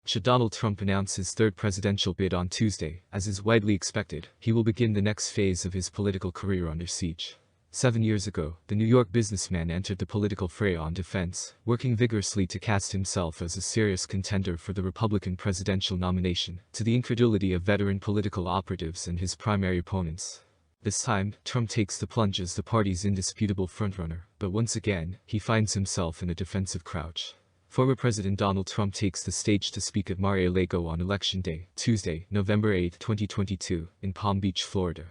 Should Donald Trump announce his third presidential bid on Tuesday, as is widely expected, he will begin the next phase of his political career under siege. 7 years ago, the New York businessman entered the political fray on defense, working vigorously to cast himself as a serious contender for the Republican presidential nomination, to the incredulity of veteran political operatives and his primary opponents. This time, Trump takes the plunge as the party's indisputable frontrunner, but once again, he finds himself in a defensive crouch. Former President Donald Trump takes the stage to speak at Mar-a-Lago on Election Day, Tuesday, November 8, 2022, in Palm Beach, Florida.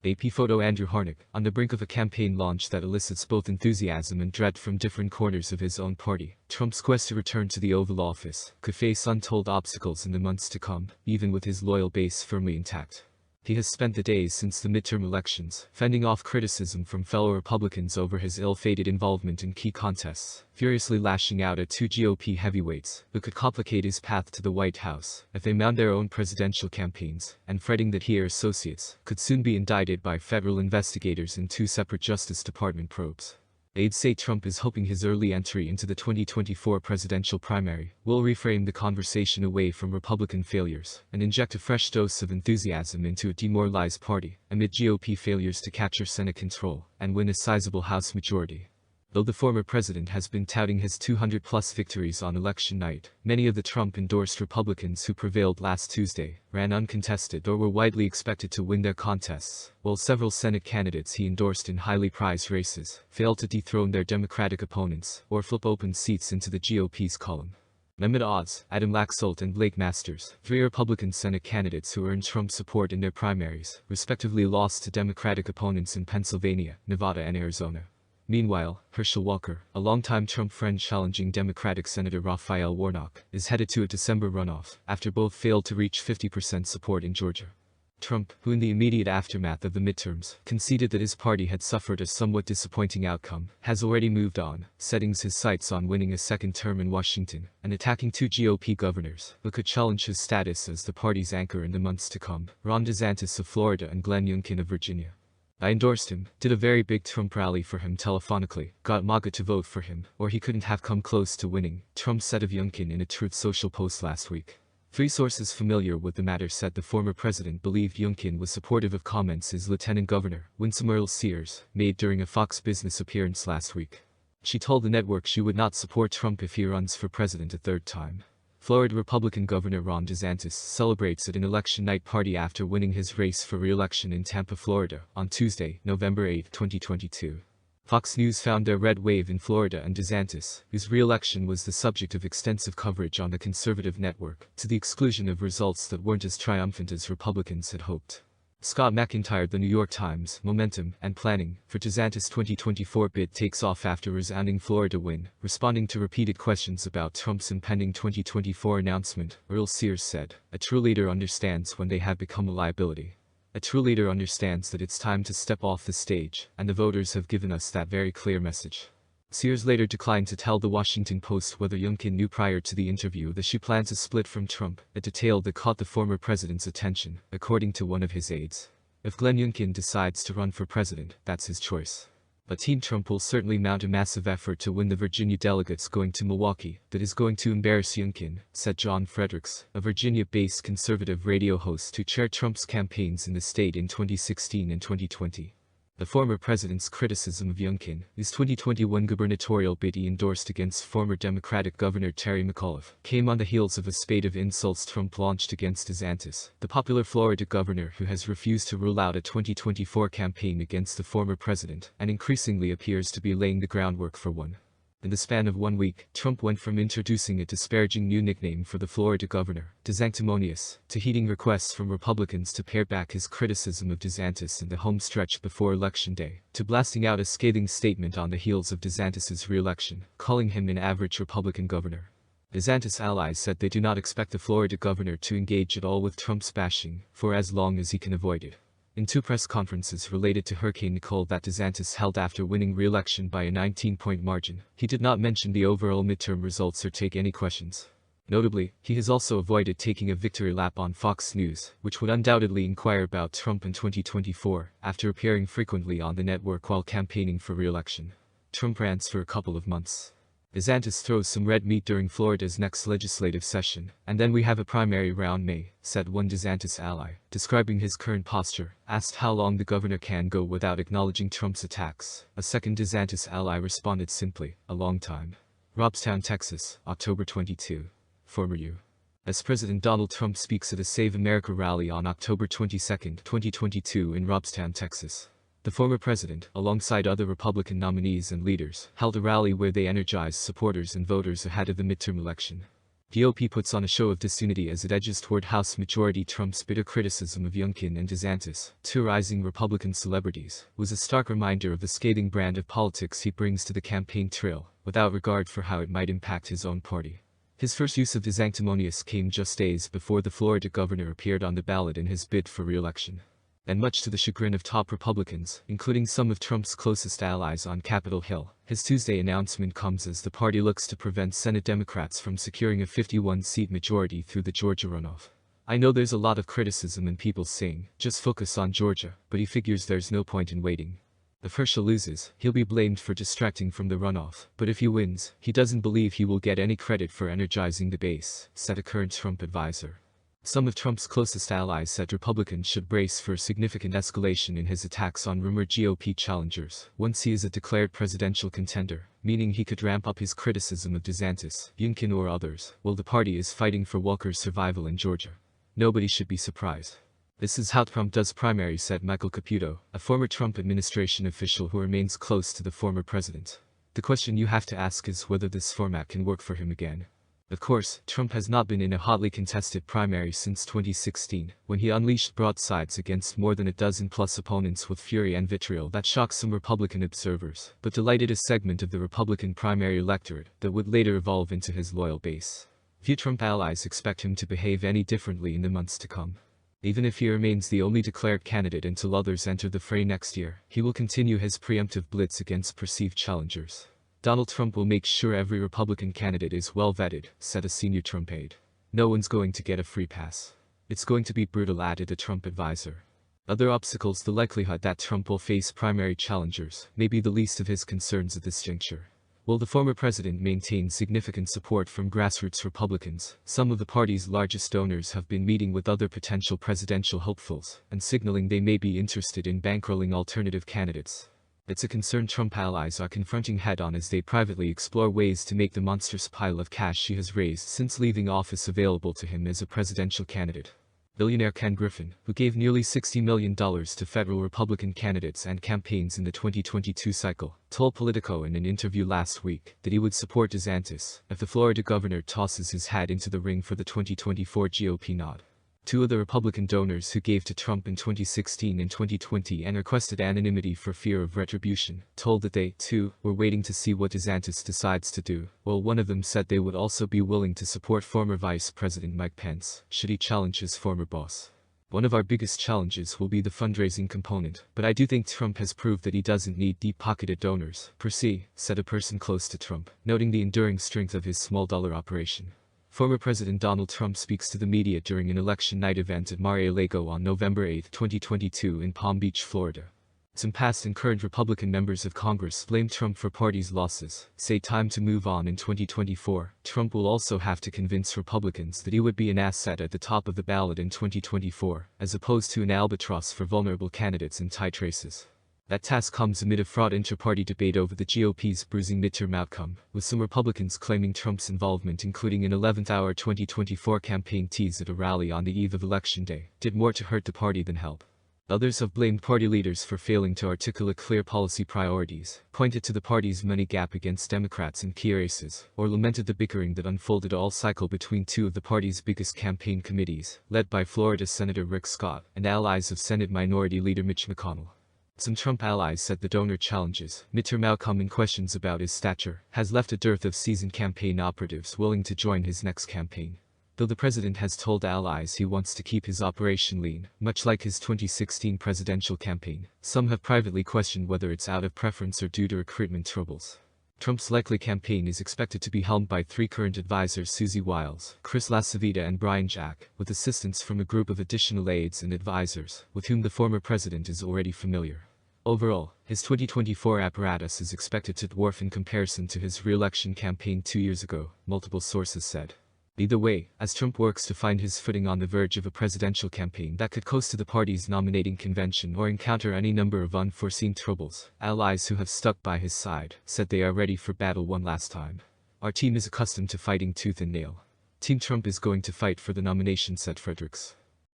AP photo Andrew Harnick, on the brink of a campaign launch that elicits both enthusiasm and dread from different corners of his own party, Trump's quest to return to the Oval Office could face untold obstacles in the months to come, even with his loyal base firmly intact. He has spent the days since the midterm elections, fending off criticism from fellow Republicans over his ill-fated involvement in key contests, furiously lashing out at two GOP heavyweights who could complicate his path to the White House if they mount their own presidential campaigns, and fretting that he or associates could soon be indicted by federal investigators in 2 separate Justice Department probes. Aides say Trump is hoping his early entry into the 2024 presidential primary will reframe the conversation away from Republican failures and inject a fresh dose of enthusiasm into a demoralized party amid GOP failures to capture Senate control and win a sizable House majority. Though the former president has been touting his 200-plus victories on election night, many of the Trump-endorsed Republicans who prevailed last Tuesday ran uncontested or were widely expected to win their contests, while several Senate candidates he endorsed in highly prized races failed to dethrone their Democratic opponents or flip open seats into the GOP's column. Amid odds, Adam Laxalt and Blake Masters, 3 Republican Senate candidates who earned Trump support in their primaries, respectively lost to Democratic opponents in Pennsylvania, Nevada and Arizona. Meanwhile, Herschel Walker, a longtime Trump friend challenging Democratic Senator Raphael Warnock, is headed to a December runoff after both failed to reach 50% support in Georgia. Trump, who in the immediate aftermath of the midterms conceded that his party had suffered a somewhat disappointing outcome, has already moved on, setting his sights on winning a second term in Washington and attacking 2 GOP governors who could challenge his status as the party's anchor in the months to come, Ron DeSantis of Florida and Glenn Youngkin of Virginia. I endorsed him, did a very big Trump rally for him telephonically, got MAGA to vote for him, or he couldn't have come close to winning, Trump said of Youngkin in a Truth Social post last week. 3 sources familiar with the matter said the former president believed Youngkin was supportive of comments his Lieutenant Governor, Winsome Earle-Sears, made during a Fox Business appearance last week. She told the network she would not support Trump if he runs for president a third time. Florida Republican Governor Ron DeSantis celebrates at an election night party after winning his race for re-election in Tampa, Florida, on Tuesday, November 8, 2022. Fox News found their red wave in Florida and DeSantis, whose re-election was the subject of extensive coverage on the conservative network, to the exclusion of results that weren't as triumphant as Republicans had hoped. Scott McIntyre, The New York Times, momentum and planning for DeSantis' 2024 bid takes off after resounding Florida win, responding to repeated questions about Trump's impending 2024 announcement. Earle-Sears said, "A true leader understands when they have become a liability. A true leader understands that it's time to step off the stage, and the voters have given us that very clear message." Sears later declined to tell the Washington Post whether Youngkin knew prior to the interview that she planned to split from Trump, a detail that caught the former president's attention, according to one of his aides. If Glenn Youngkin decides to run for president, that's his choice. But Team Trump will certainly mount a massive effort to win the Virginia delegates going to Milwaukee that is going to embarrass Youngkin, said John Fredericks, a Virginia-based conservative radio host who chaired Trump's campaigns in the state in 2016 and 2020. The former president's criticism of Youngkin, his 2021 gubernatorial bid he endorsed against former Democratic Governor Terry McAuliffe, came on the heels of a spate of insults Trump launched against DeSantis, the popular Florida governor who has refused to rule out a 2024 campaign against the former president and increasingly appears to be laying the groundwork for one. In the span of 1 week, Trump went from introducing a disparaging new nickname for the Florida governor, DeSanctimonious, to heeding requests from Republicans to pare back his criticism of DeSantis in the home stretch before Election Day, to blasting out a scathing statement on the heels of DeSantis' re-election, calling him an average Republican governor. DeSantis' allies said they do not expect the Florida governor to engage at all with Trump's bashing, for as long as he can avoid it. In 2 press conferences related to Hurricane Nicole that DeSantis held after winning re-election by a 19-point margin, he did not mention the overall midterm results or take any questions. Notably, he has also avoided taking a victory lap on Fox News, which would undoubtedly inquire about Trump in 2024, after appearing frequently on the network while campaigning for re-election. Trump rants for a couple of months. DeSantis throws some red meat during Florida's next legislative session, and then we have a primary around May, said one DeSantis ally, describing his current posture. Asked how long the governor can go without acknowledging Trump's attacks, a second DeSantis ally responded simply, a long time. Robstown, Texas, October 22. Former U.S. President Donald Trump speaks at a Save America rally on October 22, 2022 in Robstown, Texas. The former president, alongside other Republican nominees and leaders, held a rally where they energized supporters and voters ahead of the midterm election. GOP puts on a show of disunity as it edges toward House Majority. Trump's bitter criticism of Youngkin and DeSantis, two rising Republican celebrities, was a stark reminder of the scathing brand of politics he brings to the campaign trail, without regard for how it might impact his own party. His first use of the sanctimonious came just days before the Florida governor appeared on the ballot in his bid for re-election. And much to the chagrin of top Republicans, including some of Trump's closest allies on Capitol Hill, his Tuesday announcement comes as the party looks to prevent Senate Democrats from securing a 51-seat majority through the Georgia runoff. I know there's a lot of criticism and people saying, just focus on Georgia, but he figures there's no point in waiting. If Herschel loses, he'll be blamed for distracting from the runoff, but if he wins, he doesn't believe he will get any credit for energizing the base, said a current Trump advisor. Some of Trump's closest allies said Republicans should brace for a significant escalation in his attacks on rumored GOP challengers once he is a declared presidential contender, meaning he could ramp up his criticism of DeSantis, Youngkin or others, while the party is fighting for Walker's survival in Georgia. Nobody should be surprised. This is how Trump does primaries, said Michael Caputo, a former Trump administration official who remains close to the former president. The question you have to ask is whether this format can work for him again. Of course, Trump has not been in a hotly contested primary since 2016, when he unleashed broadsides against more than a dozen-plus opponents with fury and vitriol that shocked some Republican observers, but delighted a segment of the Republican primary electorate that would later evolve into his loyal base. Few Trump allies expect him to behave any differently in the months to come. Even if he remains the only declared candidate until others enter the fray next year, he will continue his preemptive blitz against perceived challengers. Donald Trump will make sure every Republican candidate is well vetted, said a senior Trump aide. No one's going to get a free pass. It's going to be brutal, added a Trump advisor. Other obstacles: the likelihood that Trump will face primary challengers may be the least of his concerns at this juncture. While the former president maintains significant support from grassroots Republicans, some of the party's largest donors have been meeting with other potential presidential hopefuls and signaling they may be interested in bankrolling alternative candidates. It's a concern Trump allies are confronting head-on as they privately explore ways to make the monstrous pile of cash he has raised since leaving office available to him as a presidential candidate. Billionaire Ken Griffin, who gave nearly $60 million to federal Republican candidates and campaigns in the 2022 cycle, told Politico in an interview last week that he would support DeSantis if the Florida governor tosses his hat into the ring for the 2024 GOP nod. Two of the Republican donors who gave to Trump in 2016 and 2020 and requested anonymity for fear of retribution told that they, too, were waiting to see what DeSantis decides to do, while one of them said they would also be willing to support former Vice President Mike Pence should he challenge his former boss. One of our biggest challenges will be the fundraising component, but I do think Trump has proved that he doesn't need deep-pocketed donors, per se, said a person close to Trump, noting the enduring strength of his small-dollar operation. Former President Donald Trump speaks to the media during an election night event at Mar-a-Lago on November 8, 2022 in Palm Beach, Florida. Some past and current Republican members of Congress blame Trump for party's losses, say time to move on in 2024. Trump will also have to convince Republicans that he would be an asset at the top of the ballot in 2024, as opposed to an albatross for vulnerable candidates in tight races. That task comes amid a fraught inter-party debate over the GOP's bruising midterm outcome, with some Republicans claiming Trump's involvement, including an 11th-hour 2024 campaign tease at a rally on the eve of Election Day, did more to hurt the party than help. Others have blamed party leaders for failing to articulate clear policy priorities, pointed to the party's money gap against Democrats in key races, or lamented the bickering that unfolded all cycle between two of the party's biggest campaign committees, led by Florida Senator Rick Scott and allies of Senate Minority Leader Mitch McConnell. Some Trump allies said the donor challenges, midterm outcome and questions about his stature, has left a dearth of seasoned campaign operatives willing to join his next campaign. Though the president has told allies he wants to keep his operation lean, much like his 2016 presidential campaign, some have privately questioned whether it's out of preference or due to recruitment troubles. Trump's likely campaign is expected to be helmed by three current advisors: Susie Wiles, Chris LaCivita and Brian Jack, with assistance from a group of additional aides and advisors, with whom the former president is already familiar. Overall, His 2024 apparatus is expected to dwarf in comparison to his re-election campaign 2 years ago, multiple sources said. Either way, as Trump works to find his footing on the verge of a presidential campaign that could coast to the party's nominating convention or encounter any number of unforeseen troubles, allies who have stuck by his side said they are ready for battle one last time. Our team is accustomed to fighting tooth and nail. Team Trump is going to fight for the nomination, said Fredericks.